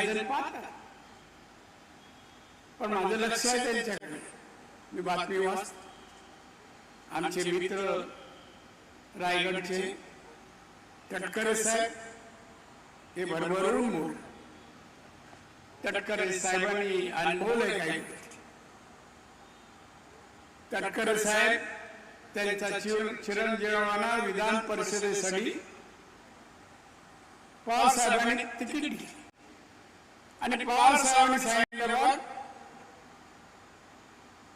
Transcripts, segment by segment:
काही जण पाहतात, पण माझं लक्ष आहे त्यांच्याकडे. मी बातमी वाचतो. आमचे मित्र रायगडचे तटकरे साहेब हे भरभरून बोल. तटकरे साहेबांनी अनुभवलंय काही. तटकरे साहेब त्यांचा चिरंजीवाना विधान परिषदेसाठी पवार साहेबांनी तिकीट दिली आणि पवार साहेबांनी सांगितलं, बघ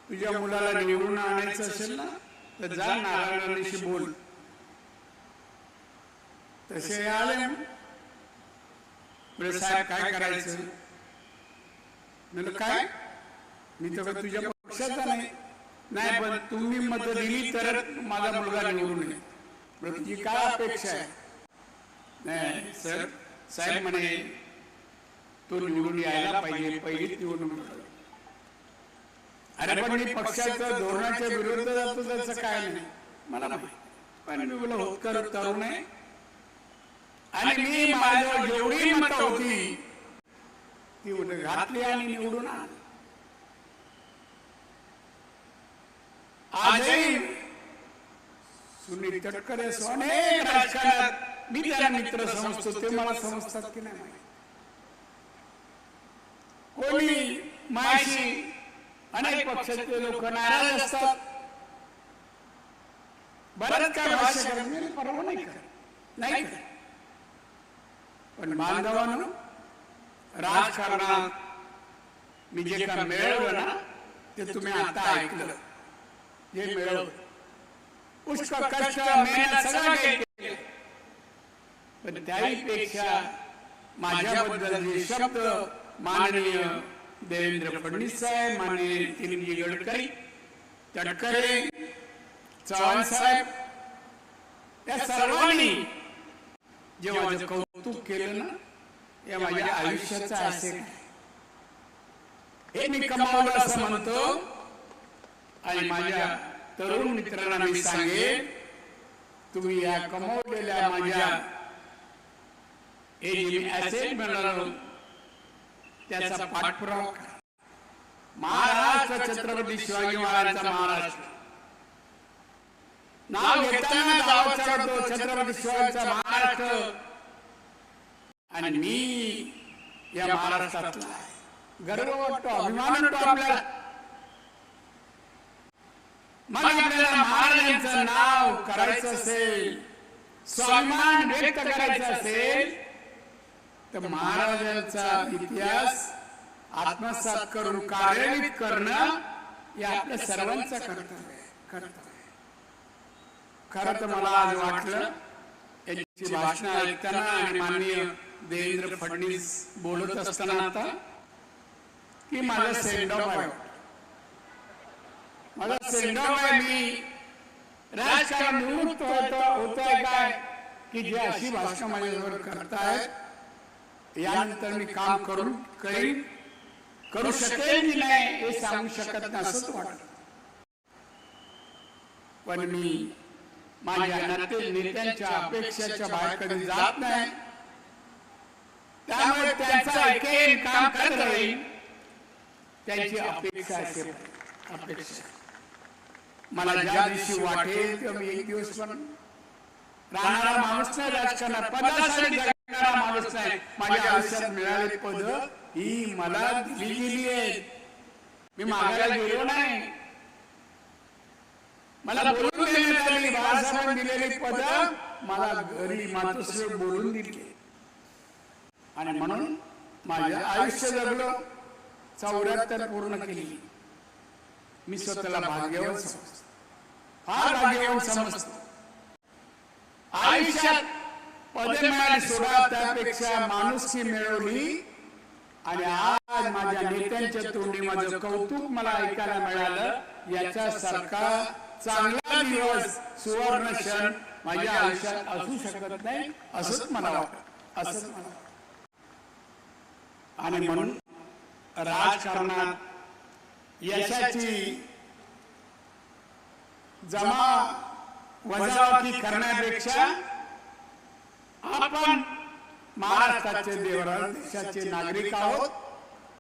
तुझ्या मुलाला निवडून आणायचं असेल ना तर जा नारायणशी बोल. तसे आले. म्हणजे साहेब काय करायचं? म्हणजे काय, मी तर तुझ्या पक्षाचा नाही, पण तुम्ही मत दिली तर माझा मुलगा निवडून येईल. तुझी काय अपेक्षा आहे? नाही सर, साहेब म्हणे तो निवडून यायला पाहिजे, पहिलीच निवडणूक. अरे पण मी पक्षाच्या धोरणाच्या विरुद्ध जातो त्याचं काय नाही मला माहिती, पण मी बोला होतकर तरुण आहे आणि मी माझ्यावर जेवढी मतं होती ती घातली आणि निवडून आली. आजही सुनील तटकरे अनेक राजकारणात मी त्याला मित्र समजतो, ते मला समजतात की नाही माहिती. कोणी माझ्याशी अनेक पक्षाचे लोक नाराज असतात, बरंच काय भाष्य करत परवा नाही करत, पण बांधवांनो राजकारणात मी जे काय मिळवलं ना ते तुम्ही आता ऐकलं. जे मिळवलं पुष्कळ कष्ट मेहनत सगळं केलं, पण त्याहीपेक्षा माझ्याबद्दल जे शब्द माननीय देवेंद्र फडणवीस साहेब, माननीय नितीनजी गडकरी, तटकरे, चव्हाण साहेब या सर्वांनी जे माझं कौतुक केलं ना, या माझ्या आयुष्याचं असे हे मी कमावलं असं म्हणतो. आणि माझ्या तरुण मित्रांना मी सांगेन, तुम्ही या कमावलेल्या माझ्या हे जे मी ॲसेट मिळालो त्याचा पाठपुरावा करा. महाराष्ट्र छत्रपती शिवाजी महाराजांचा महाराष्ट्र नाव घेताना गावात चढतो छत्रपती शिवाजीचा महाराष्ट्र, आणि मी या महाराष्ट्रातला गर्व वाटतो, अभिमान वाटतो आपल्याला. मग आपल्याला महाराजांचं नाव करायचं असेल, स्वाभिमान व्यक्त करायचा असेल तर महाराजांचा इतिहास आत्मसात करून कार्यान्वित करणं हे आपल्या सर्वांचं कर्तव्य आहे. खरं तर मला आज वाटलं यांची भाषणं ऐकताना आणि माननीय देवेंद्र फडणवीस बोलत असताना आता की माझा सेंड ऑफ आहे, माझा सेंड ऑफ आहे. मी राजकारण निवृत्त होतोय काय की जे अशी भाषण माझ्यावर करतायत यानंतर मी काम करू शकेल की नाही हे सांगू शकत नाही असंच वाटत. पण मी माझ्या नेत्यांच्या अपेक्षेच्या बाहेर कधी जात नाही, त्यामुळे त्यांचं ऐकेन, काम करत राहील. त्यांची अपेक्षा असेल, अपेक्षा मला ज्या दिवशी वाटेल तेव्हा मी एक दिवस पण राहणारा माणूस नाही, राजकारणात पदासाठी जगणारा माणूस नाही. माझ्या आयुष्यात मिळालेली पद ही मला दिली गेली आहे, मी मागायला गेलो नाही. मला बोलून देण्यात आली, बाळासाहेबांनी दिलेली पद मला घरी मातोश्री बोलून दिली आणि म्हणून माझं आयुष्य जगलो. 74 पूर्ण केली. मी स्वतःला भाग्यवान समजतो, फार भाग्यवान समजतो. आयुष्यात पदे मिळाली सोडा, त्यापेक्षा माणुसकी मिळवली. आणि आज माझ्या नेत्यांच्या तोंडी माझं कौतुक मला ऐकायला मिळालं. याच्यासारखा चांगला दिवस, सुवर्ण क्षण माझ्या आयुष्यात असू शकत नाही असंच मला वाटतं, असंच मला वाटतं. आणि म्हणून राजकारणात यशाची जमा वजावटी करण्यापेक्षा आपण महाराष्ट्राचे देवराळ देशाचे नागरिक आहोत.